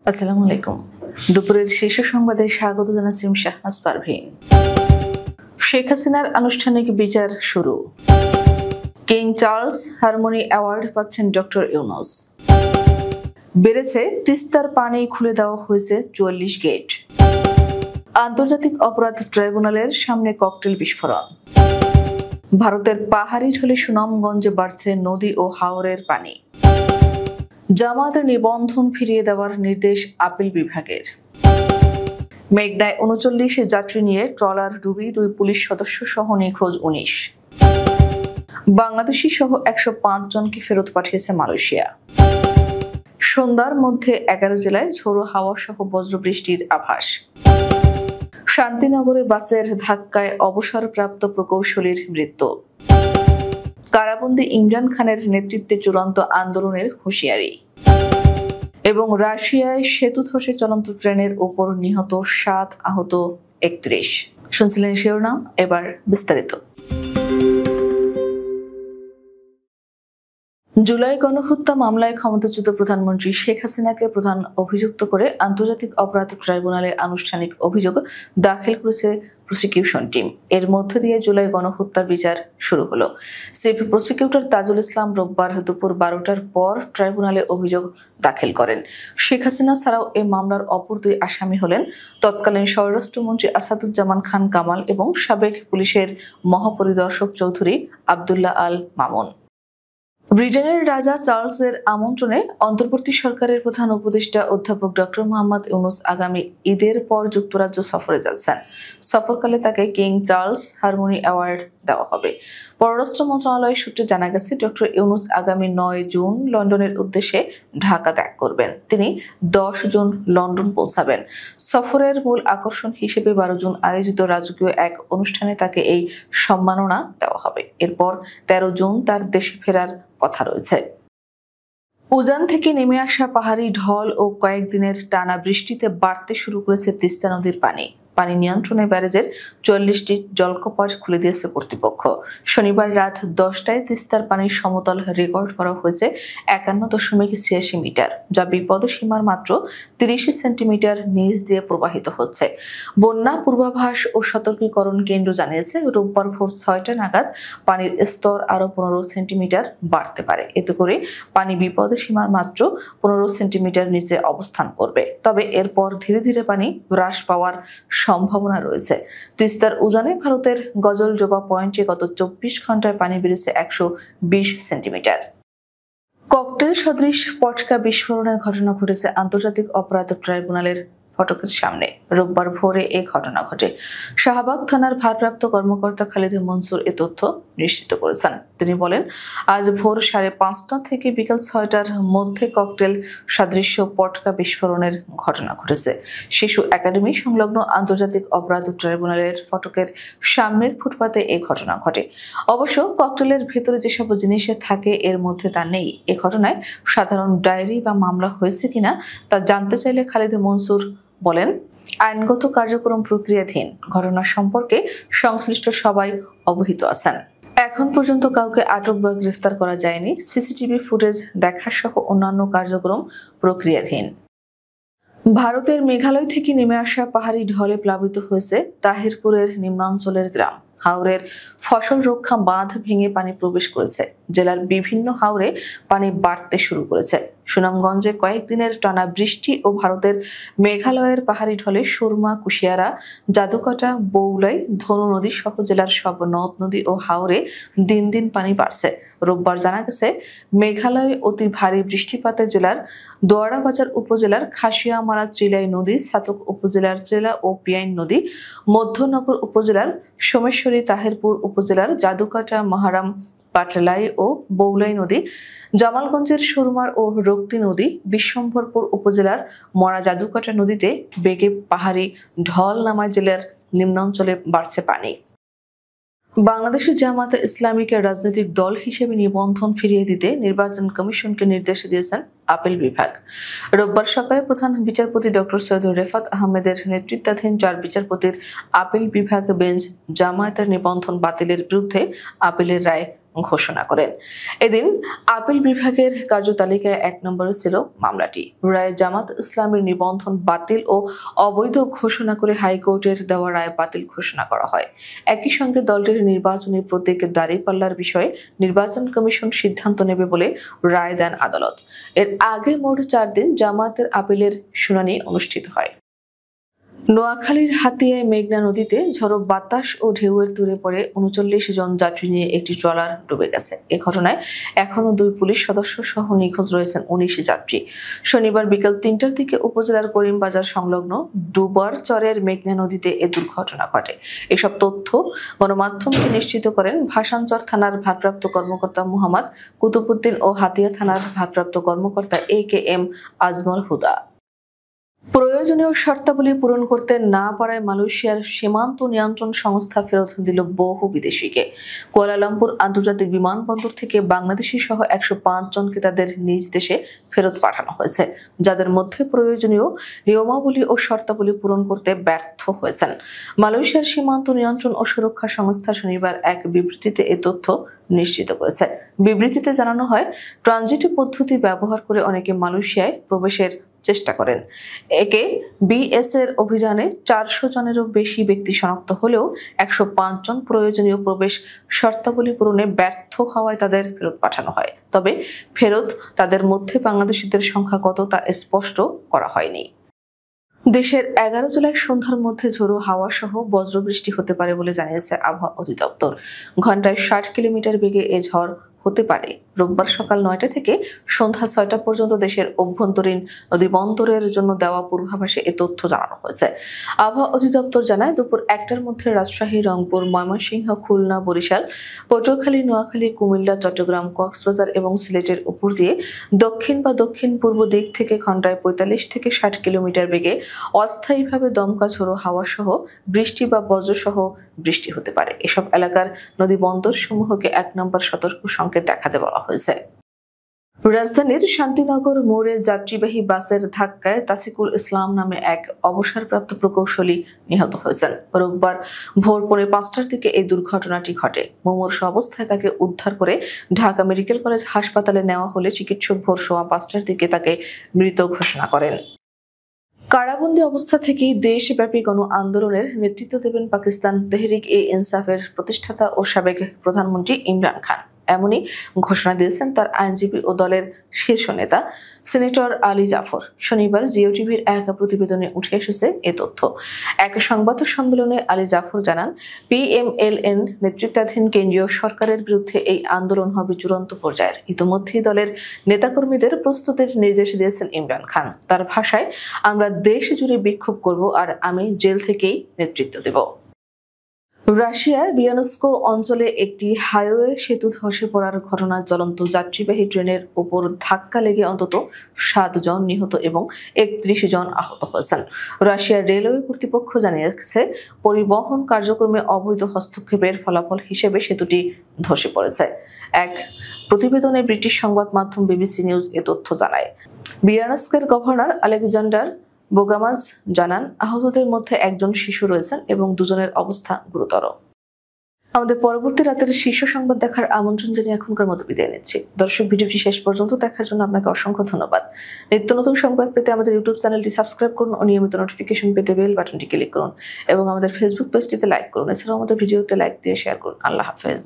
আসসালামু আলাইকুম। দুপুরের শীর্ষ সংবাদে স্বাগত জানাচ্ছি শাহনাজ পারভীন। শেখ হাসিনার আনুষ্ঠানিক বিচার শুরু। কিং চার্লস হারমোনি অ্যাওয়ার্ড পাচ্ছেন ডক্টর ইউনূস। বেড়েছে তিস্তার পানি খুলে দেওয়া হয়েছে ৪৪ গেট। আন্তর্জাতিক অপরাধ ট্রাইব্যুনালের সামনে ককটেল বিস্ফোরণ। ভারতের পাহাড়ি ঢলে সুনামগঞ্জে বাড়ছে নদী ও হাওরের পানি। জামায়াতের নিবন্ধন ফিরিয়ে দেওয়ার নির্দেশ আপিল বিভাগের। মেঘনায় ৩৯ যাত্রী নিয়ে ট্রলার ডুবি ২ পুলিশ সদস্য সহ নিখোঁজ ১৯। বাংলাদেশি সহ ১০৫ জনকে ফেরত পাঠিয়েছে মালয়েশিয়া। সন্ধ্যার মধ্যে ১১ জেলায় ঝোড়ো হাওয়া সহ বজ্রবৃষ্টির আভাস। শান্তিনগরে বাসের ধাক্কায় অবসরপ্রাপ্ত প্রকৌশলীর মৃত্যু। কারাবন্দী ইমরান খানের নেতৃত্বে চূড়ান্ত আন্দোলনের হুঁশিয়ারি। এবং রাশিয়ায় সেতু ধসে চলন্ত ট্রেনের ওপর নিহত ৭, আহত ৩১। শুনছিলেন শিরোনাম, এবার বিস্তারিত। জুলাই গণহত্যা মামলায় ক্ষমতাচ্যুত প্রধানমন্ত্রী শেখ হাসিনাকে প্রধান অভিযুক্ত করে আন্তর্জাতিক অপরাধ ট্রাইব্যুনালে আনুষ্ঠানিক অভিযোগ দাখিল করেছে প্রসিকিউশন টিম। এর মধ্য দিয়ে জুলাই গণহত্যার বিচার শুরু হলো। চিফ প্রসিকিউটর তাজুল ইসলাম রোববার দুপুর ১২টার পর ট্রাইব্যুনালে অভিযোগ দাখিল করেন। শেখ হাসিনা ছাড়াও এই মামলার অপর ২ আসামি হলেন তৎকালীন স্বরাষ্ট্রমন্ত্রী আসাদুজ্জামান খান কামাল এবং সাবেক পুলিশের মহাপরিদর্শক চৌধুরী আব্দুল্লাহ আল মামুন। ব্রিটেনের রাজা চার্লসের আমন্ত্রণে অন্তর্বর্তী সরকারের প্রধান উপদেষ্টা অধ্যাপক ডক্টর মোহাম্মদ ইউনূস আগামী ঈদের পর যুক্তরাজ্য সফরে যাচ্ছেন। সফরকালে তাকে কিং চার্লস হারমোনি অ্যাওয়ার্ড দেওয়া হবে। পররাষ্ট্র মন্ত্রণালয় সূত্রে জানা গেছে, ডক্টর ইউনূস আগামী ৯ জুন লন্ডনের উদ্দেশ্যে ঢাকা ত্যাগ করবেন। তিনি ১০ জুন লন্ডন পৌঁছাবেন। সফরের মূল আকর্ষণ হিসেবে ১২ জুন আয়োজিত রাজকীয় এক অনুষ্ঠানে তাকে এই সম্মাননা দেওয়া হবে। এরপর ১৩ জুন তার দেশে ফেরার কথা রয়েছে। উজান থেকে নেমে আসা পাহাড়ি ঢল ও কয়েকদিনের টানা বৃষ্টিতে বাড়তে শুরু করেছে তিস্তা নদীর পানি। পানি নিয়ন্ত্রণে ব্যারেজের ৪৪টি জলকপাট খুলে দিয়েছে কর্তৃপক্ষ। শনিবার রাত ১০টায় তিস্তার পানির সমতল রেকর্ড করা হয়েছে ৫১.৮৬ মিটার, যা বিপদসীমার মাত্র ৩০ সেন্টিমিটার নিচ দিয়ে প্রবাহিত হচ্ছে। বন্যা পূর্বাভাস ও সতর্কীকরণ কেন্দ্র জানিয়েছে, রোববার ভোর ৬টা নাগাদ পানির স্তর আরও ১৫ সেন্টিমিটার বাড়তে পারে। এতে করে পানি বিপদসীমার মাত্র ১৫ সেন্টিমিটার নিচে অবস্থান করবে। তবে এরপর ধীরে ধীরে পানি হ্রাস পাওয়ার সম্ভাবনা রয়েছে। তিস্তার উজানে ভারতের গজলজোবা পয়েন্টে গত ২৪ ঘন্টায় পানি বেড়েছে ১২০ সেন্টিমিটার। ককটেল সদৃশ পটকা বিস্ফোরণের ঘটনা ঘটেছে আন্তর্জাতিক অপরাধ ট্রাইব্যুনালের ফটকের সামনে। রোববার ভোরে এই ঘটনা ঘটে। শাহবাগ থানার ভারপ্রাপ্ত কর্মকর্তা খালিদ মনসুর এ তথ্য নিশ্চিত করেছেন। তিনি বলেন, আজ ভোর ৫:৩০ থেকে বিকেল ৬টার মধ্যে ককটেল সাদৃশ্য পটকা বিস্ফোরণের ঘটনা ঘটেছে। শিশু একাডেমি সংলগ্ন আন্তর্জাতিক অপরাধ ট্রাইব্যুনালের ফটকের সামনের ফুটপাতে এই ঘটনা ঘটে। অবশ্য ককটেলের ভেতরে যেসব জিনিস থাকে এর মধ্যে তা নেই। এ ঘটনায় সাধারণ ডায়েরি বা মামলা হয়েছে কিনা তা জানতে চাইলে খালিদ মনসুর বলেন, আইনগত কার্যক্রম প্রক্রিয়াধীন। ঘটনা সম্পর্কে সংশ্লিষ্ট সবাই অবহিত আছেন। এখন পর্যন্ত কাউকে আটক বা গ্রেফতার করা যায়নি। সিসিটিভি ফুটেজ দেখা সহ অন্যান্য কার্যক্রম প্রক্রিয়াধীন। ভারতের মেঘালয় থেকে নেমে আসা পাহাড়ি ঢলে প্লাবিত হয়েছে তাহিরপুরের নিম্নাঞ্চলের গ্রাম। হাওরের ফসল রক্ষা বাঁধ ভেঙে পানি প্রবেশ করেছে। জেলার বিভিন্ন হাওরে পানি বাড়তে শুরু করেছে। সুনামগঞ্জে কয়েকদিনের টানা বৃষ্টি ও ভারতের মেঘালয়ের পাহাড়ি ঢলে সুরমা, কুশিয়ারা, জাদুকাটা, বৌলাই, ধনু নদী সহ জেলার সব নদ নদী ও হাওরে দিন দিন পানি বাড়ছে। রোববার জানা গেছে, মেঘালয়ে অতি ভারী বৃষ্টিপাতে জেলার দোয়ারাবাজার উপজেলার খাসিয়ামারা চিলাই নদী, ছাতক উপজেলার চেলা ও পিয়াইন নদী, মধ্যনগর উপজেলার সোমেশ্বরী, তাহিরপুর উপজেলার জাদুকাটা, মহারাম, পাটলাই ও বৌলাই নদী, জামালগঞ্জের সুরমার ও রক্তি নদী, বিশ্বম্ভরপুর উপজেলার মরা জাদুকাটা নদীতে বেগে পাহাড়ি ঢল নামায় জেলার নিম্নাঞ্চলে বাড়ছে পানি। বাংলাদেশের জামায়াতে ইসলামীকে রাজনৈতিক দল হিসেবে নিবন্ধন ফিরিয়ে দিতে নির্বাচন কমিশনকে নির্দেশ দিয়েছেন আপিল বিভাগ। রোববার সকালে প্রধান বিচারপতি ডক্টর সৈয়দ রেফাত আহমেদের নেতৃত্বাধীন ৪ বিচারপতির আপিল বিভাগ বেঞ্চ জামায়াতের নিবন্ধন বাতিলের বিরুদ্ধে আপিলের রায় ঘোষণা করেন। এদিন আপিল বিভাগের কার্যতালিকায় 1 নম্বরে ছিল মামলাটি। রায়ে জামাত ইসলামের নিবন্ধন বাতিল ও অবৈধ ঘোষণা করে হাইকোর্টের দেওয়া রায় বাতিল ঘোষণা করা হয়। একই সঙ্গে দলটির নির্বাচনী প্রতীক দাঁড়িপাল্লার বিষয়ে নির্বাচন কমিশন সিদ্ধান্ত নেবে বলে রায় দেন আদালত। এর আগে মোট 4 দিন জামায়াতের আপিলের শুনানি অনুষ্ঠিত হয়। নোয়াখালীর হাতিয়ায় মেঘনা নদীতে ঝড়ো বাতাস ও ঢেউয়ের তুলে পড়ে 39 জন যাত্রী নিয়ে একটি ট্রলার ডুবে গেছে। এ ঘটনায় এখনো 2 পুলিশ সদস্য সহ নিখোঁজ রয়েছেন 19 যাত্রী। শনিবার বিকেল 3টার দিকে উপজেলার করিমবাজার সংলগ্ন ডুবার চরের মেঘনা নদীতে এ দুর্ঘটনা ঘটে। এসব তথ্য গণমাধ্যমকে নিশ্চিত করেন ভাসানচর থানার ভারপ্রাপ্ত কর্মকর্তা মোহাম্মদ কুতুবুদ্দিন ও হাতিয়া থানার ভারপ্রাপ্ত কর্মকর্তা AKM আজমল হুদা। প্রয়োজনীয় শর্তাবলী পূরণ করতে না পারায় মালয়েশিয়ার সীমান্ত নিয়ন্ত্রণ সংস্থা ফেরত দিল বহু বিদেশিকে। কুয়ালালামপুর আন্তর্জাতিক বিমানবন্দর থেকে বাংলাদেশি সহ 105 জনকে তাদের নিজ দেশে ফেরত পাঠানো হয়েছে, যাদের মধ্যে প্রয়োজনীয় নিয়মাবলী ও শর্তাবলী পূরণ করতে ব্যর্থ হয়েছেন। মালয়েশিয়ার সীমান্ত নিয়ন্ত্রণ ও সুরক্ষা সংস্থা শনিবার এক বিবৃতিতে এ তথ্য নিশ্চিত করেছে। বিবৃতিতে জানানো হয়, ট্রানজিট পদ্ধতি ব্যবহার করে অনেকে মালয়েশিয়ায় প্রবেশের চেষ্টা করেন। একে বিএস এর অভিযানে 400 জনেরও বেশি ব্যক্তি শনাক্ত হলেও 105 জন প্রয়োজনীয় প্রবেশ শর্তাবলী পূরণে ব্যর্থ হওয়ায় তাদের ফেরত পাঠানো হয়। তবে ফেরত তাদের মধ্যে বাংলাদেশিদের সংখ্যা কত তা স্পষ্ট করা হয়নি। দেশের 11 জেলায় সন্ধ্যার মধ্যে ঝোড়ো হাওয়া সহ বজ্রবৃষ্টি হতে পারে বলে জানিয়েছে আবহাওয়া অধিদপ্তর। ঘন্টায় 60 কিলোমিটার বেগে এ ঝড় হতে পারে। রোববার সকাল 9টা থেকে সন্ধ্যা 6টা পর্যন্ত দেশের অভ্যন্তরীণ নদী বন্দরের জন্য দেওয়া পূর্বাভাসে এ তথ্য জানানো হয়েছে। আবহাওয়া অধিদপ্তর জানায়, দুপুর 1টার মধ্যে রাজশাহী, রংপুর, ময়মনসিংহ, খুলনা, বরিশাল, পটুয়াখালী, নোয়াখালী, কুমিল্লা, চট্টগ্রাম, কক্সবাজার এবং সিলেটের উপর দিয়ে দক্ষিণ বা দক্ষিণ পূর্ব দিক থেকে ঘন্টায় 45 থেকে 60 কিলোমিটার বেগে অস্থায়ীভাবে দমকা ঝোড়ো হাওয়া সহ বৃষ্টি বা বজ্রসহ বৃষ্টি হতে পারে। এসব এলাকার নদী বন্দর সমূহকে 1 নম্বর সতর্ক সংকেত দেখাতে বলা হয়েছে। রাজধানীর শান্তিনগর মোড়ে যাত্রীবাহী বাসের ধাক্কায় তাসিকুল ইসলাম নামে এক অবসরপ্রাপ্ত প্রকৌশলী নিহত হয়েছেন। রোববার ভোর 5:30টার দিকে এই দুর্ঘটনাটি ঘটে। মুমূর্ষু অবস্থায় তাকে উদ্ধার করে ঢাকা মেডিকেল কলেজ হাসপাতালে নেওয়া হলে চিকিৎসক ভোর 5:15টার দিকে তাকে মৃত ঘোষণা করেন। কারাবন্দী অবস্থা থেকেই দেশব্যাপী গণ আন্দোলনের নেতৃত্ব দেবেন পাকিস্তান তেহরিক-ই-ইনসাফের প্রতিষ্ঠাতা ও সাবেক প্রধানমন্ত্রী ইমরান খান। এমনই ঘোষণা দিয়েছেন তার আইনজীবী ও দলের শীর্ষ নেতা সিনেটর আলী জাফর। শনিবার জিও টিভির এক প্রতিবেদনে উঠে এসেছে এ তথ্য। এক সংবাদ সম্মেলনে আলী জাফর জানান, PMLN নেতৃত্বাধীন কেন্দ্রীয় সরকারের বিরুদ্ধে এই আন্দোলন হবে চূড়ান্ত পর্যায়ের। ইতিমধ্যেই দলের নেতাকর্মীদের প্রস্তুতির নির্দেশ দিয়েছেন ইমরান খান। তার ভাষায়, আমরা দেশ জুড়ে বিক্ষোভ করব আর আমি জেল থেকেই নেতৃত্ব দেব। রাশিয়ার বিয়ানস্ক অঞ্চলে একটি হাইওয়ে সেতু ধসে পড়ার ঘটনায় জ্বলন্ত যাত্রীবাহী ট্রেনের উপর ধাক্কা লেগে অন্তত 7 জন নিহত এবং 31 জন আহত হয়েছেন। রাশিয়ার রেলওয়ে কর্তৃপক্ষ জানিয়েছে, পরিবহন কার্যক্রমে অবৈধ হস্তক্ষেপের ফলাফল হিসেবে সেতুটি ধসে পড়েছে। এক প্রতিবেদনে ব্রিটিশ সংবাদ মাধ্যম BBC নিউজ এ তথ্য জানায়। বিয়ানস্কের গভর্নর আলেকজান্ডার বোগামাজ জানান, আহতদের মধ্যে একজন শিশু রয়েছেন এবং 2 জনের অবস্থা গুরুতর। আমাদের পরবর্তী রাতের শীর্ষ সংবাদ দেখার আমন্ত্রণ জানিয়ে এখনকার মতো বিদায় নিচ্ছি। দর্শক, ভিডিওটি শেষ পর্যন্ত দেখার জন্য আপনাকে অসংখ্য ধন্যবাদ। নিত্য নতুন সংবাদ পেতে আমাদের ইউটিউব চ্যানেলটি সাবস্ক্রাইব করুন ও নিয়মিত নোটিফিকেশন পেতে বেল বাটনটি ক্লিক করুন এবং আমাদের ফেসবুক পেজটিতে লাইক করুন। এছাড়াও আমাদের ভিডিওতে লাইক দিয়ে শেয়ার করুন। আল্লাহ হাফেজ।